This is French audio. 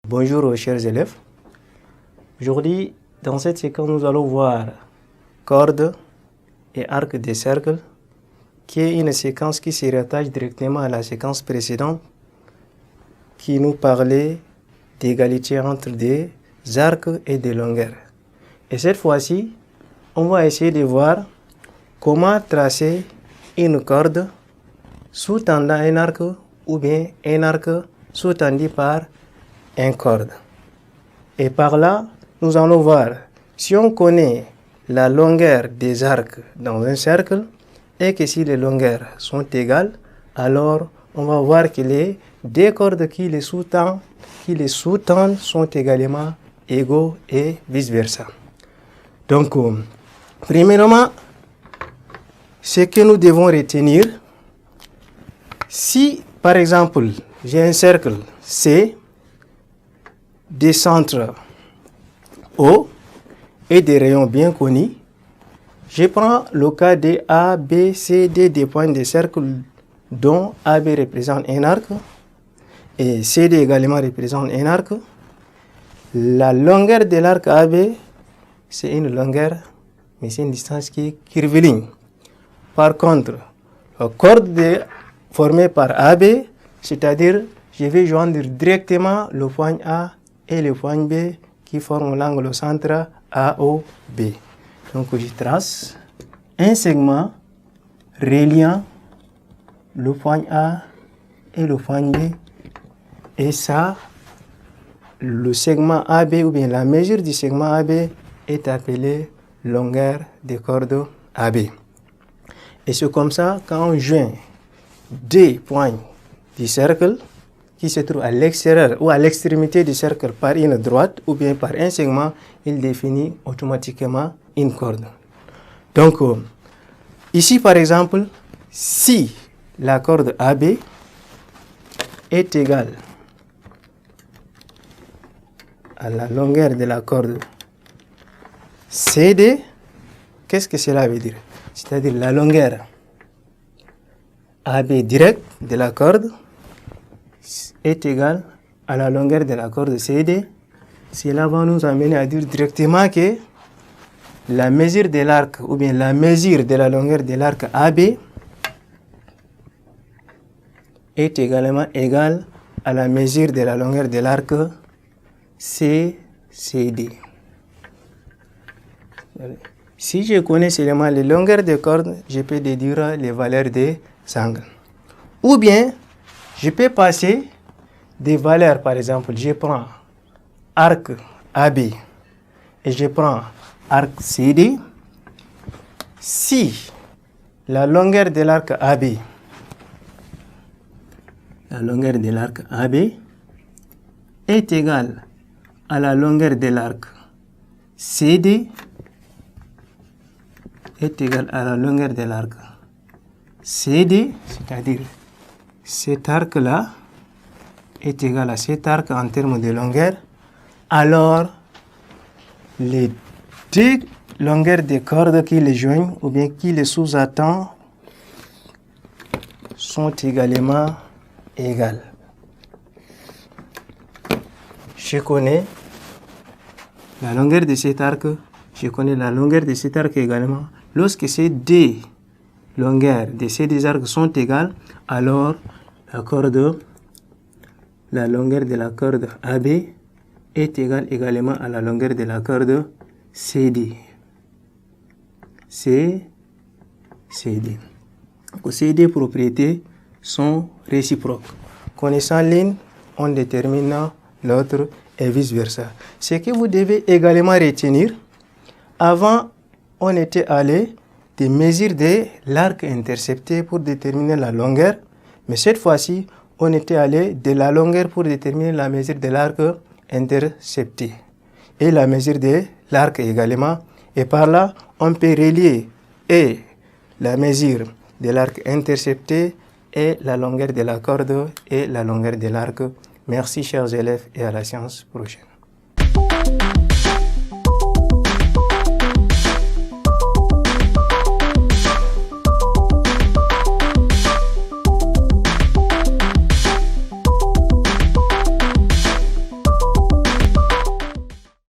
Bonjour chers élèves. Aujourd'hui, dans cette séquence, nous allons voir corde et arc des cercles, qui est une séquence qui se rattache directement à la séquence précédente, qui nous parlait d'égalité entre des arcs et des longueurs. Et cette fois-ci, on va essayer de voir comment tracer une corde sous-tendant un arc ou bien un arc sous-tendu par une corde. Et par là, nous allons voir si on connaît la longueur des arcs dans un cercle et que si les longueurs sont égales, alors on va voir que les deux cordes qui les sous-tendent sont également égaux et vice-versa. Donc, premièrement, ce que nous devons retenir, si par exemple j'ai un cercle C, des centres O et des rayons bien connus, je prends le cas de A, B, C, D, des points de cercle dont AB représente un arc et CD également représente un arc. La longueur de l'arc AB, c'est une longueur, mais c'est une distance qui est curviligne. Par contre, la corde formée par AB, c'est-à-dire je vais joindre directement le point A et le point B qui forment l'angle au centre AOB. Donc je trace un segment reliant le point A et le point B. Et ça, le segment AB ou bien la mesure du segment AB est appelée longueur des cordes AB. Et c'est comme ça, quand on joint deux points du cercle qui se trouvent à l'extérieur ou à l'extrémité du cercle par une droite ou bien par un segment, il définit automatiquement une corde. Donc, ici par exemple, si la corde AB est égale à la longueur de la corde CD, qu'est-ce que cela veut dire? C'est-à-dire la longueur AB directe de la corde est égale à la longueur de la corde CD. Cela va nous amener à dire directement que la mesure de l'arc ou bien la mesure de la longueur de l'arc AB est également égale à la mesure de la longueur de l'arc CCD. Si je connais seulement les longueurs de cordes, je peux déduire les valeurs des angles. Ou bien, je peux passer des valeurs, par exemple, je prends arc AB et je prends arc CD. Si la longueur de l'arc AB, est égale à la longueur de l'arc CD, c'est-à-dire cet arc-là est égal à cet arc en termes de longueur, alors les deux longueurs de cordes qui les joignent ou bien qui les sous-attendent sont également égales. Je connais la longueur de cet arc, je connais la longueur de cet arc également. Lorsque ces deux longueurs de ces deux arcs sont égales, alors la longueur de la corde AB est égale également à la longueur de la corde CD. Ces deux propriétés sont réciproques. Connaissant l'une, on détermine l'autre et vice-versa. Ce que vous devez également retenir, avant, on était allé des mesures de l'arc intercepté pour déterminer la longueur, mais cette fois-ci, on était allé de la longueur pour déterminer la mesure de l'arc intercepté et la mesure de l'arc également. Et par là, on peut relier et la mesure de l'arc intercepté et la longueur de la corde et la longueur de l'arc. Merci chers élèves et à la séance prochaine.